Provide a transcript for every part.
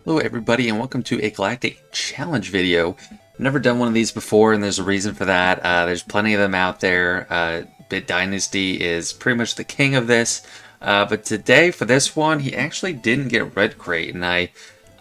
Hello everybody and welcome to a Galactic Challenge video. I've never done one of these before and there's a reason for that. There's plenty of them out there. Bit Dynasty is pretty much the king of this. But today for this one he actually didn't get Red Crate and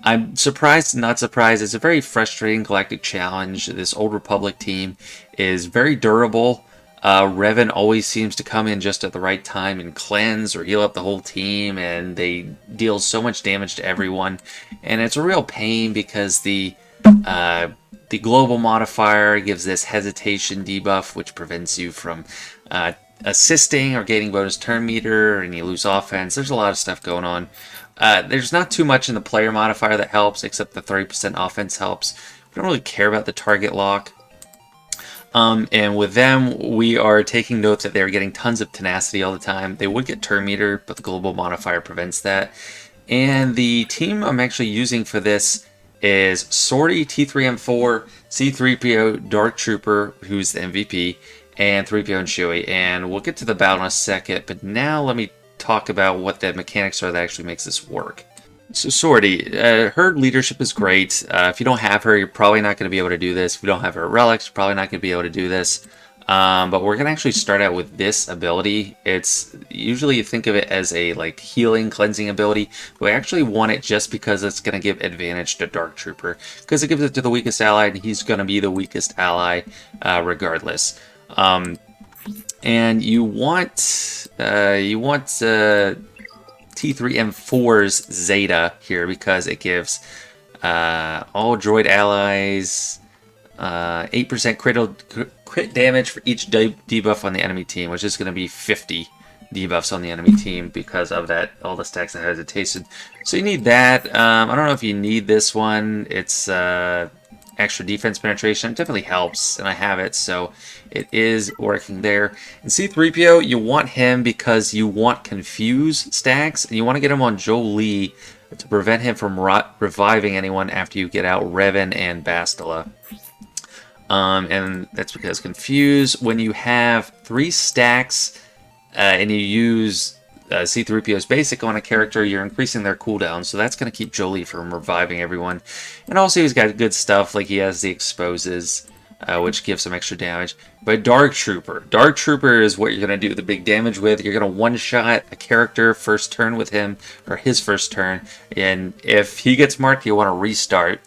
I'm surprised, not surprised. It's a very frustrating Galactic Challenge. This Old Republic team is very durable. Revan always seems to come in just at the right time and cleanse or heal up the whole team, and they deal so much damage to everyone. And it's a real pain because the global modifier gives this hesitation debuff, which prevents you from assisting or gaining bonus turn meter, and you lose offense. There's a lot of stuff going on. There's not too much in the player modifier that helps, except the 30% offense helps. We don't really care about the target lock. And with them, we are taking note that they're getting tons of tenacity all the time. They would get turn meter, but the global modifier prevents that. And the team I'm actually using for this is Sortie, T3M4, C3PO, Dark Trooper, who's the MVP, and 3PO and Chewie. And we'll get to the battle in a second, but now let me talk about what the mechanics are that actually makes this work. So Sortie, her leadership is great. If you don't have her, you're probably not going to be able to do this. If you don't have her relics, you're probably not going to be able to do this. But we're going to actually start out with this ability. It's usually you think of it as a like healing, cleansing ability. But we actually want it just because it's going to give advantage to Dark Trooper, because it gives it to the weakest ally, and he's going to be the weakest ally regardless. And you want T3M4's Zeta here because it gives all droid allies 8% crit damage for each debuff on the enemy team, which is going to be 50 debuffs on the enemy team because of that, all the stacks of hesitation. So you need that. I don't know if you need this one. It's extra defense penetration. It definitely helps, and I have it, so it is working there. And C3PO, you want him because you want confuse stacks, and you want to get him on Jolie to prevent him from reviving anyone after you get out Revan and Bastila. And that's because confuse, when you have 3 stacks and you use C3PO's basic on a character, you're increasing their cooldown, so that's going to keep Jolie from reviving everyone. And also he's got good stuff, like he has the exposes, which gives some extra damage. But Dark Trooper is what you're going to do the big damage with. You're going to one-shot a character first turn with him, or his first turn, and if he gets marked, you want to restart.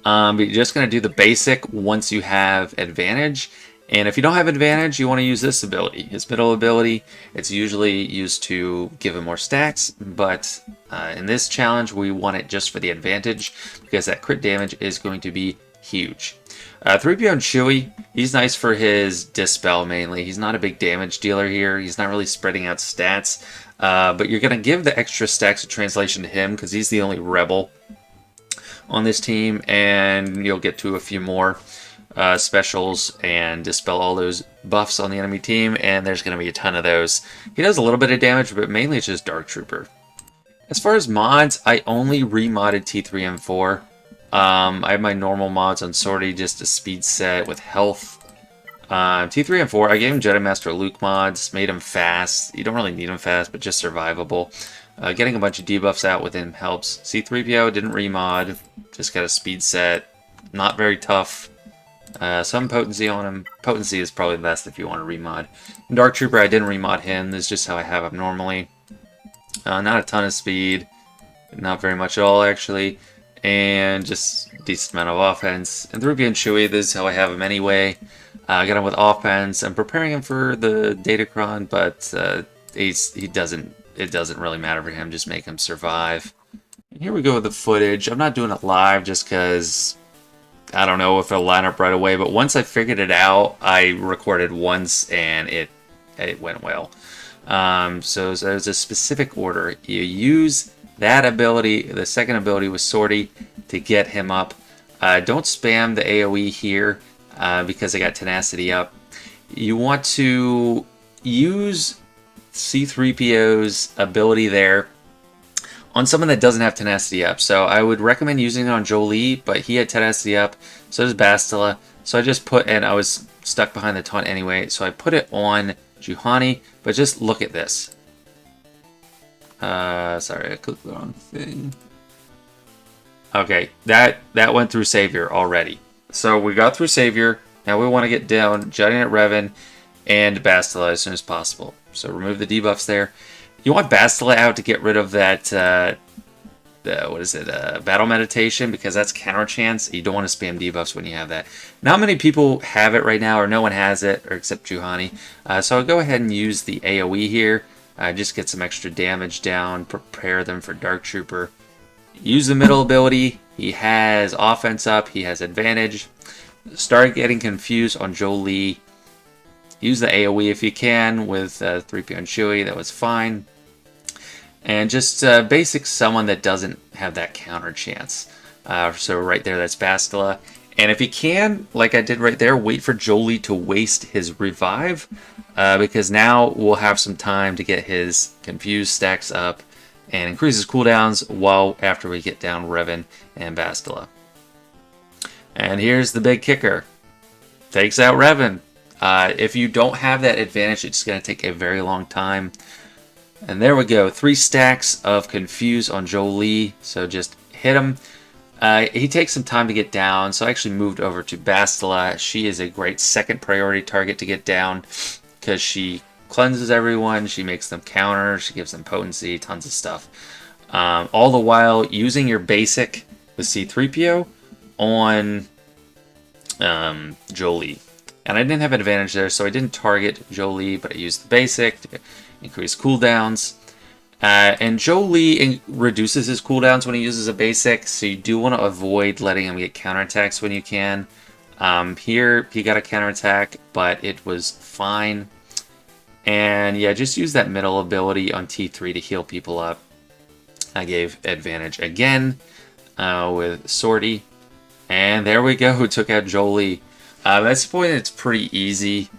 But you're just going to do the basic once you have advantage. And if you don't have advantage, you want to use this ability. His middle ability, it's usually used to give him more stacks, but in this challenge, we want it just for the advantage, because that crit damage is going to be huge. 3PO and Chewie, he's nice for his dispel mainly. He's not a big damage dealer here. He's not really spreading out stats, but you're going to give the extra stacks of translation to him, because he's the only rebel on this team, and you'll get to a few more specials and dispel all those buffs on the enemy team, and there's going to be a ton of those. He does a little bit of damage, but mainly it's just Dark Trooper. As far as mods, I only remodded T3M4. I have my normal mods on Sortie, just a speed set with health. T3M4, I gave him Jedi Master Luke mods, made him fast. You don't really need him fast, but just survivable. Getting a bunch of debuffs out with him helps. C3PO didn't remod, just got a speed set. Not very tough. Some potency on him. Potency is probably the best if you want to remod. And Dark Trooper, I didn't remod him. This is just how I have him normally. Not a ton of speed. Not very much at all, actually. And just a decent amount of offense. And 3PO and Chewie, this is how I have him anyway. I got him with offense. I'm preparing him for the Datacron, but it doesn't really matter for him. Just make him survive. And here we go with the footage. I'm not doing it live just because I don't know if it'll line up right away, but once I figured it out, I recorded once and it went well. So there's a specific order. You use that ability, the second ability with Sortie, to get him up. Don't spam the AoE here because I got tenacity up. You want to use C3PO's ability there on someone that doesn't have tenacity up. So I would recommend using it on Jolie, but he had tenacity up, so does Bastila. So I just put, and I was stuck behind the taunt anyway, so I put it on Juhani, but just look at this. Sorry, I clicked the wrong thing. Okay, that went through Savior already. So we got through Savior. Now we want to get down Giant Revan and Bastila as soon as possible. So remove the debuffs there. You want Bastila out to get rid of that, what is it, Battle Meditation, because that's counter chance. You don't want to spam debuffs when you have that. Not many people have it right now, or no one has it, or except Juhani. So I'll go ahead and use the AoE here. Just get some extra damage down, prepare them for Dark Trooper. Use the middle ability. He has offense up. He has advantage. Start getting confused on Jolee. Use the AoE if you can with 3PO and Chewie. That was fine. And just basic someone that doesn't have that counter chance. So right there, that's Bastila. And if you can, like I did right there, wait for Jolee to waste his revive. Because now we'll have some time to get his confused stacks up and increase his cooldowns while after we get down Revan and Bastila. And here's the big kicker. Takes out Revan. If you don't have that advantage, it's going to take a very long time. And there we go. 3 stacks of Confuse on Jolee. So just hit him. He takes some time to get down, so I actually moved over to Bastila. She is a great second priority target to get down because she cleanses everyone, she makes them counter, she gives them potency, tons of stuff. All the while using your basic with C-3PO on Jolee. And I didn't have an advantage there, so I didn't target Jolee, but I used the basic to increase cooldowns. And Jolee reduces his cooldowns when he uses a basic, so you do want to avoid letting him get counterattacks when you can. Here, he got a counterattack, but it was fine. And yeah, just use that middle ability on T3 to heal people up. I gave advantage again with Sortie. And there we go, took out Jolee. At this point, it's pretty easy.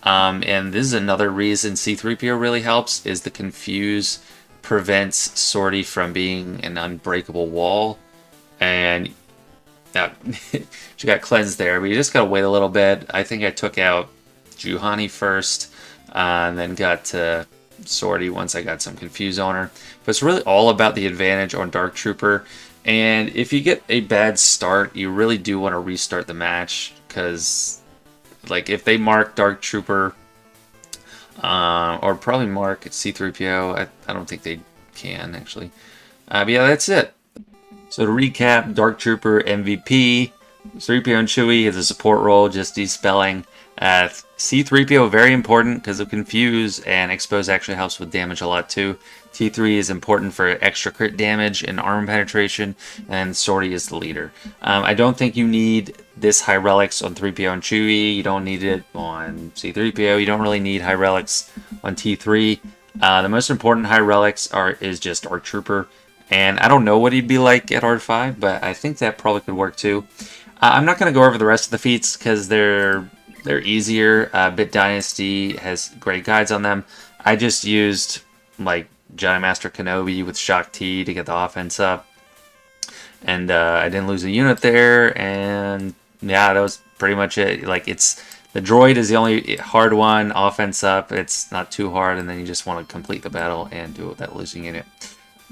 And this is another reason C-3PO really helps, is the Confuse prevents Sortie from being an unbreakable wall. And she got cleansed there, but you just gotta wait a little bit. I think I took out Juhani first, and then got to Sortie once I got some Confuse on her. But it's really all about the advantage on Dark Trooper. And if you get a bad start, you really do want to restart the match, because like if they mark Dark Trooper or probably mark C-3PO, I don't think they can actually. But yeah, that's it. So to recap, Dark Trooper MVP, 3PO and Chewie is a support role, just despelling. C-3PO very important because of Confuse, and Expose actually helps with damage a lot too. T3 is important for extra crit damage and armor penetration, and Sortie is the leader. I don't think you need this high relics on 3PO and Chewie. You don't need it on C-3PO. You don't really need high relics on T3. The most important high relics is just Dark Trooper, and I don't know what he'd be like at R5, but I think that probably could work too. I'm not going to go over the rest of the feats because they're easier. Bit Dynasty has great guides on them. I just used like Jedi Master Kenobi with Shock T to get the offense up. And I didn't lose a unit there. And yeah, that was pretty much it. Like the droid is the only hard one. Offense up, it's not too hard. And then you just want to complete the battle and do it without losing unit.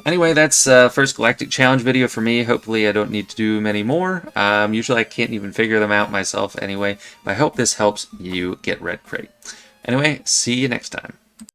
Anyway, that's first Galactic Challenge video for me. Hopefully I don't need to do many more. Usually I can't even figure them out myself anyway. But I hope this helps you get Red Crate. Anyway, see you next time.